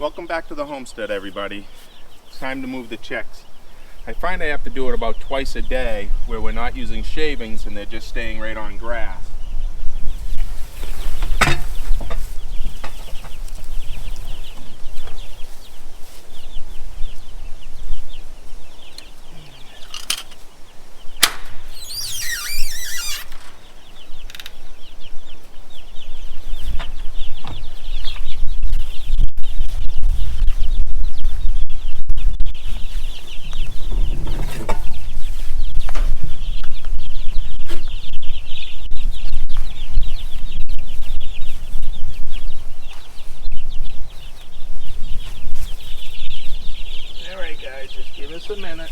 Welcome back to the homestead, everybody. It's time to move the chicks. I find I have to do it about twice a day where we're not using shavings and they're just staying right on grass. Alright guys, just give us a minute.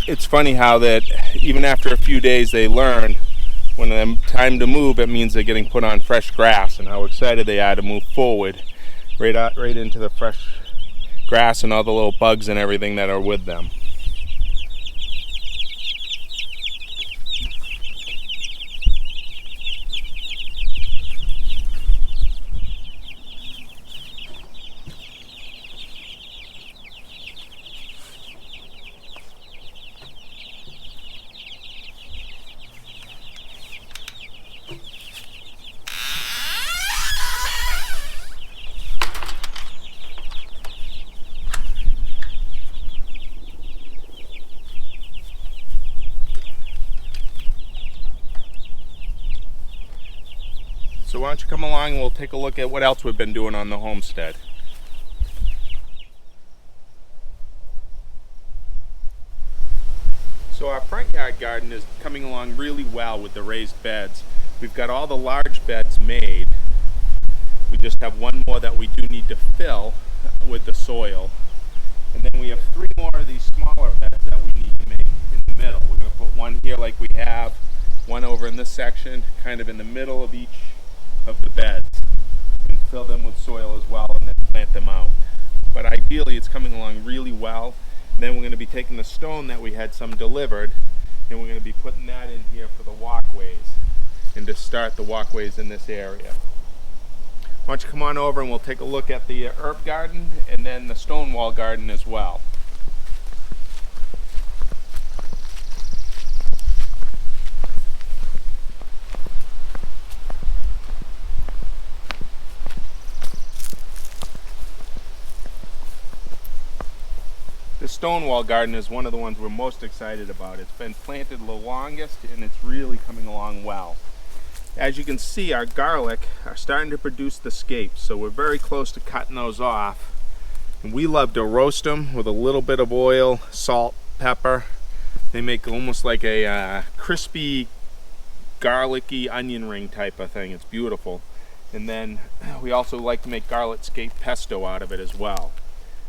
It's funny how that even after a few days they learn when it's time to move, it means they're getting put on fresh grass, and how excited they are to move forward right into the fresh grass and all the little bugs and everything that are with them. So why don't you come along and we'll take a look at what else we've been doing on the homestead. So our front yard garden is coming along really well with the raised beds. We've got all the large beds made. We just have one more that we do need to fill with the soil. And then we have 3 more of these smaller beds that we need to make in the middle. We're going to put one here like we have, one over in this section, kind of in the middle of each of the beds, and fill them with soil as well and then plant them out. But ideally it's coming along really well. And then we're going to be taking the stone that we had some delivered and we're going to be putting that in here for the walkways and to start the walkways in this area. Why don't you come on over and we'll take a look at the herb garden and then the stone wall garden as well. The stone wall garden is one of the ones we're most excited about. It's been planted the longest and it's really coming along well. As you can see, our garlic are starting to produce the scapes, so we're very close to cutting those off. And we love to roast them with a little bit of oil, salt, pepper. They make almost like a crispy, garlicky onion ring type of thing. It's beautiful. And then we also like to make garlic scape pesto out of it as well.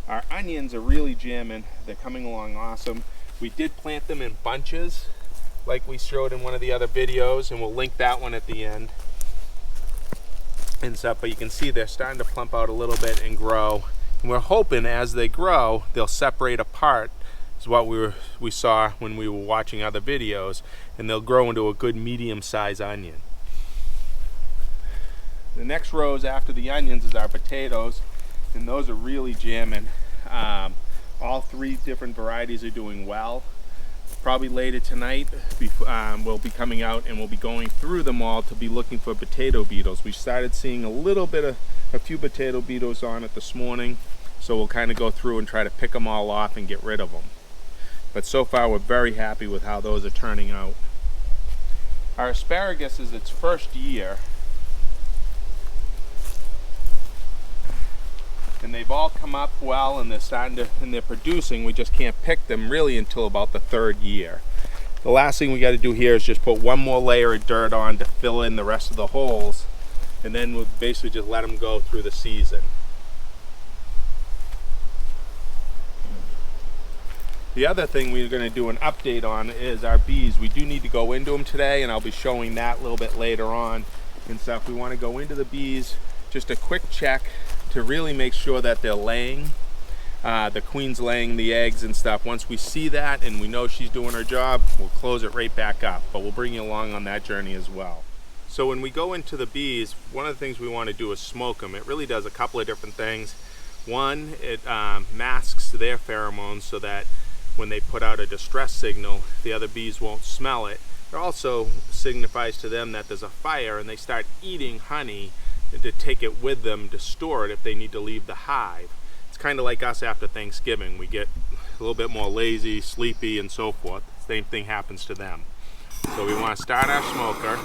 Our onions are really jamming. They're coming along awesome. We did plant them in bunches like we showed in one of the other videos, and we'll link that one at the end and stuff. But you can see they're starting to plump out a little bit and grow. And we're hoping as they grow, they'll separate apart. Is what we saw when we were watching other videos, and they'll grow into a good medium-sized onion. The next rows after the onions is our potatoes, and those are really jamming. All 3 different varieties are doing well. Probably later tonight we'll be coming out and we'll be going through them all to be looking for potato beetles. We started seeing a few potato beetles on it this morning, so we'll kind of go through and try to pick them all off and get rid of them. But so far we're very happy with how those are turning out. Our asparagus is its first year. and they've all come up well, and they're producing. We just can't pick them really until about the 3rd year. The last thing we got to do here is just put one more layer of dirt on to fill in the rest of the holes, and then we'll basically just let them go through the season. The other thing we're going to do an update on is our bees. We do need to go into them today, and I'll be showing that a little bit later on and stuff. We want to go into the bees, just a quick check to really make sure that they're laying. The queen's laying the eggs and stuff. Once we see that and we know she's doing her job, we'll close it right back up, but we'll bring you along on that journey as well. So when we go into the bees, one of the things we want to do is smoke them. It really does a couple of different things. One, it masks their pheromones so that when they put out a distress signal, the other bees won't smell it. It also signifies to them that there's a fire, and they start eating honey to take it with them to store it if they need to leave the hive. It's kind of like us after Thanksgiving. We get a little bit more lazy, sleepy, and so forth. Same thing happens to them. So we want to start our smoker.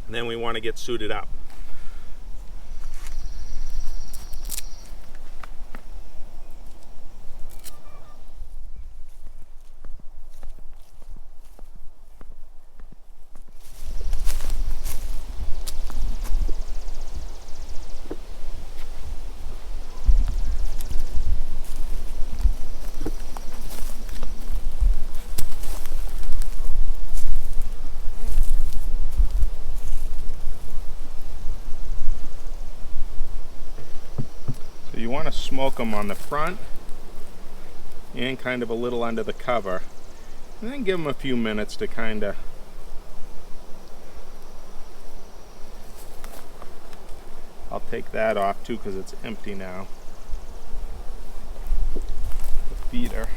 And then we want to get suited up. You want to smoke them on the front and kind of a little under the cover, and then give them a few minutes to kind of I'll take that off too because it's empty now. The feeder.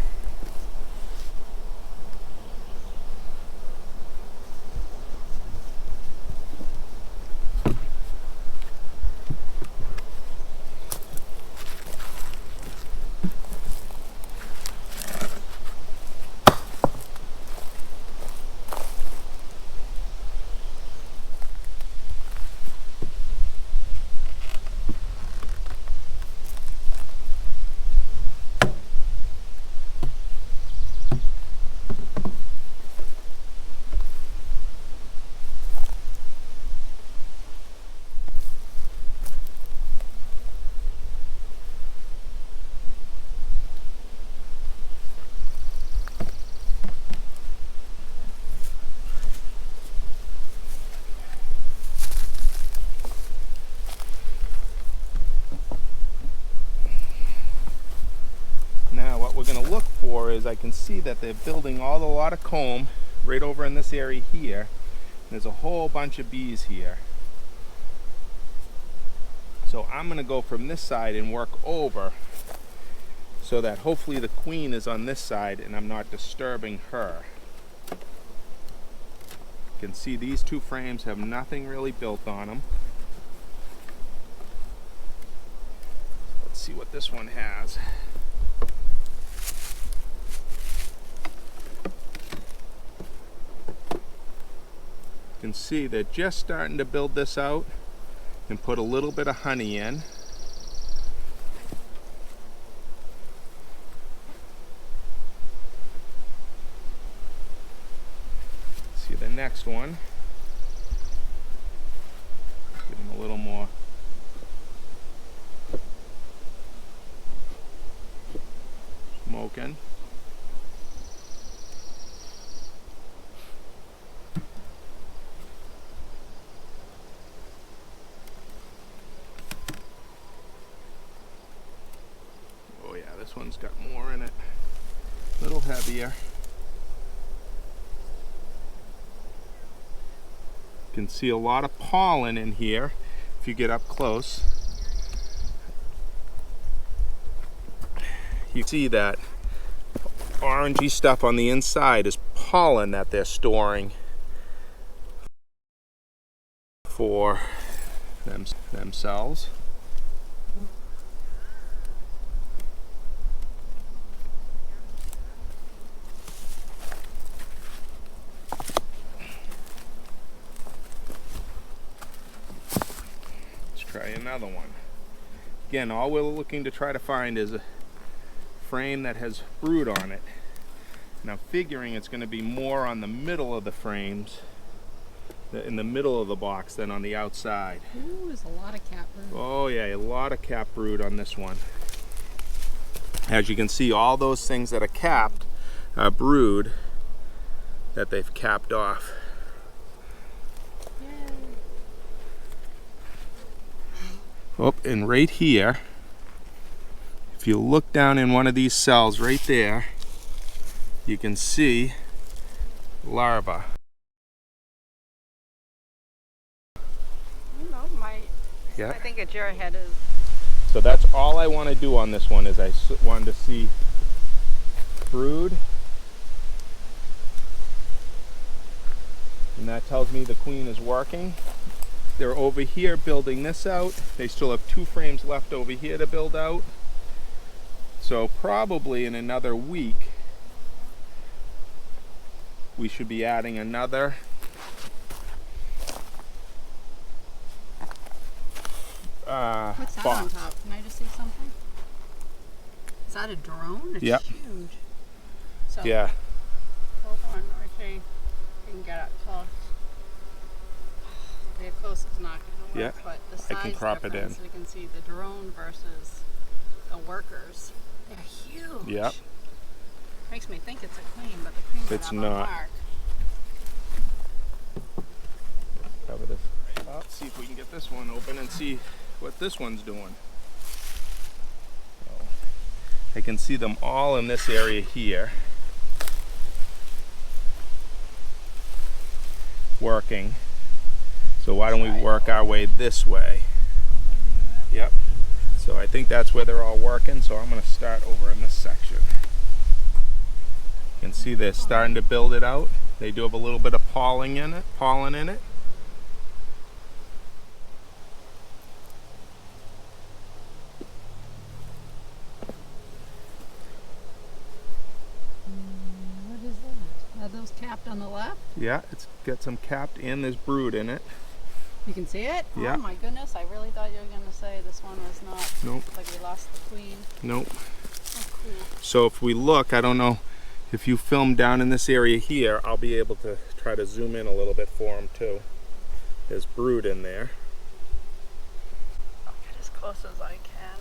Now what we're going to look for is I can see that they're building a lot of comb right over in this area here. There's a whole bunch of bees here. So I'm going to go from this side and work over so that hopefully the queen is on this side and I'm not disturbing her. You can see these two frames have nothing really built on them. Let's see what this one has. You can see they're just starting to build this out and put a little bit of honey in. See the next one. Give them a little more. Smoking. This one's got more in it, a little heavier. You can see a lot of pollen in here if you get up close. You see that orangey stuff on the inside is pollen that they're storing for themselves. Let's try another one. Again, all we're looking to try to find is a frame that has brood on it. Now, figuring it's going to be more on the middle of the frames, in the middle of the box, than on the outside. Ooh, there's a lot of cap brood. Oh yeah, a lot of cap brood on this one. As you can see, all those things that are capped are brood that they've capped off. Yay. Oh, and right here, if you look down in one of these cells right there, you can see larvae. You know, Yeah. I think a jarhead is. So that's all I want to do on this one, is I wanted to see brood. And that tells me the queen is working. They're over here building this out. They still have 2 frames left over here to build out. So probably in another week, we should be adding another What's that box. on top? Can I just see something? Is that a drone? It's Yep. huge. So, Yeah. hold on, let me see. You can get up close. The close is not going to work, Yeah, but the I size can crop it difference, in. you can see the drone versus the workers. They're huge. Yep. Makes me think it's a queen, but the queen would It's have not. a mark. Cover this up, see if we can get this one open and see what this one's doing. So, I can see them all in this area here working. So why don't we work our way this way? Yep. So I think that's where they're all working. So I'm going to start over in this section. You can see they're starting to build it out. They do have a little bit of pollen in it. What is that? Are those capped on the left? Yeah, it's got some capped and there's brood in it. You can see it? Yeah. Oh my goodness, I really thought you were going to say this one was not. Nope. Like we lost the queen. Nope. Oh, cool. So if we look, I don't know if you film down in this area here, I'll be able to try to zoom in a little bit for them too. There's brood in there. I'll get as close as I can.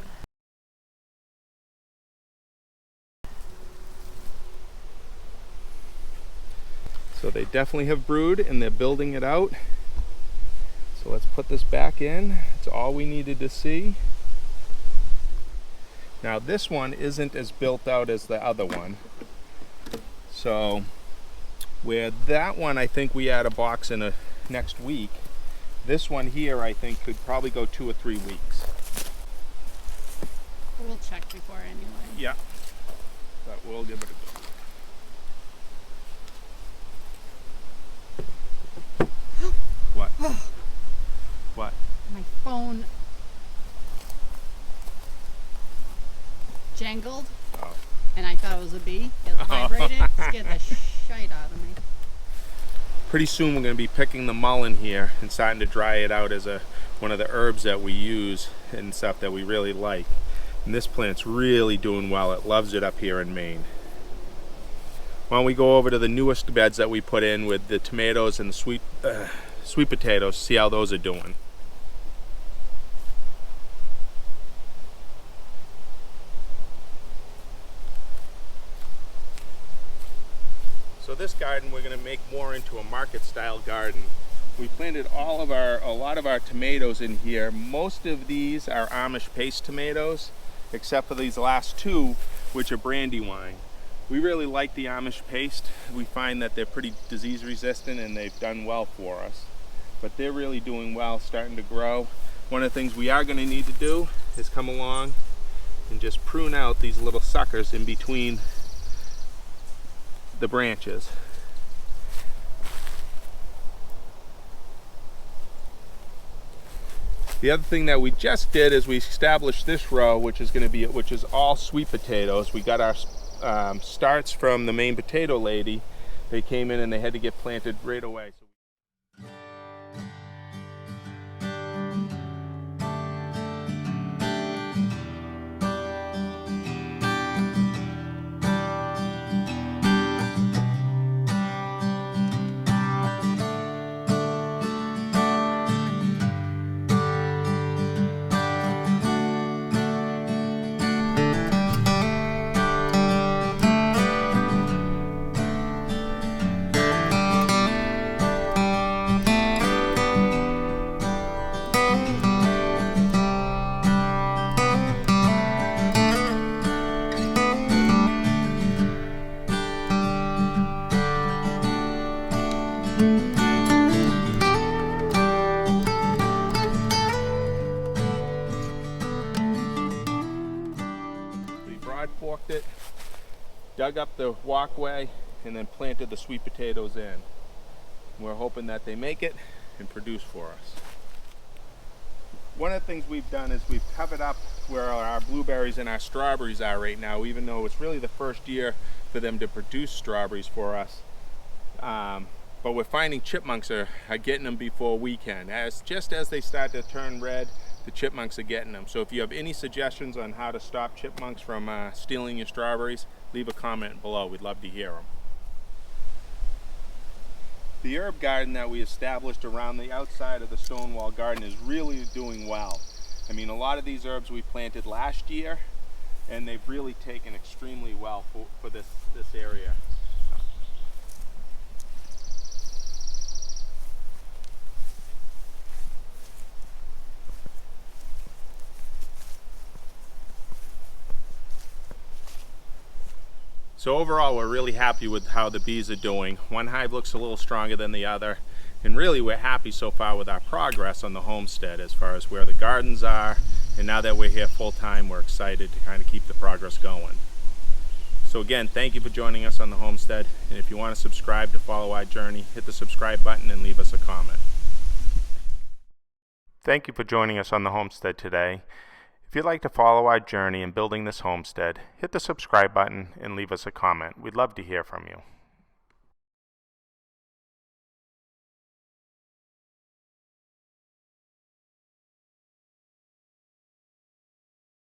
So they definitely have brood and they're building it out. So let's put this back in. It's all we needed to see. Now this one isn't as built out as the other one. So where that one, I think we add a box in next week. This one here, I think, could probably go 2 or 3 weeks. We'll check before anyway. Yeah, but we'll give it a go. What? What? My phone jangled, Oh. and I thought it was a bee. It vibrated, scared the shite out of me. Pretty soon we're going to be picking the mullein here and starting to dry it out as one of the herbs that we use and stuff that we really like. And this plant's really doing well. It loves it up here in Maine. Why don't we go over to the newest beds that we put in with the tomatoes and the sweet potatoes, see how those are doing. So this garden we're going to make more into a market style garden. We planted a lot of our tomatoes in here. Most of these are Amish paste tomatoes, except for these last 2, which are Brandywine. We really like the Amish paste. We find that they're pretty disease resistant and they've done well for us. But they're really doing well, starting to grow. One of the things we are going to need to do is come along and just prune out these little suckers in between the branches. The other thing that we just did is we established this row, which is all sweet potatoes. We got our starts from the main potato lady. They came in and they had to get planted right away. Broad forked it, dug up the walkway, and then planted the sweet potatoes in. We're hoping that they make it and produce for us. One of the things we've done is we've covered up where our blueberries and our strawberries are right now, even though it's really the first year for them to produce strawberries for us. But we're finding chipmunks are getting them before we can. Just as they start to turn red, the chipmunks are getting them. So if you have any suggestions on how to stop chipmunks from stealing your strawberries, leave a comment below. We'd love to hear them. The herb garden that we established around the outside of the stone wall garden is really doing well. I mean, a lot of these herbs we planted last year, and they've really taken extremely well for this area. So overall, we're really happy with how the bees are doing. One hive looks a little stronger than the other, and really we're happy so far with our progress on the homestead as far as where the gardens are, and now that we're here full time, we're excited to kind of keep the progress going. So again, thank you for joining us on the homestead, and if you want to subscribe to follow our journey, hit the subscribe button and leave us a comment. Thank you for joining us on the homestead today. If you'd like to follow our journey in building this homestead, hit the subscribe button and leave us a comment. We'd love to hear from you.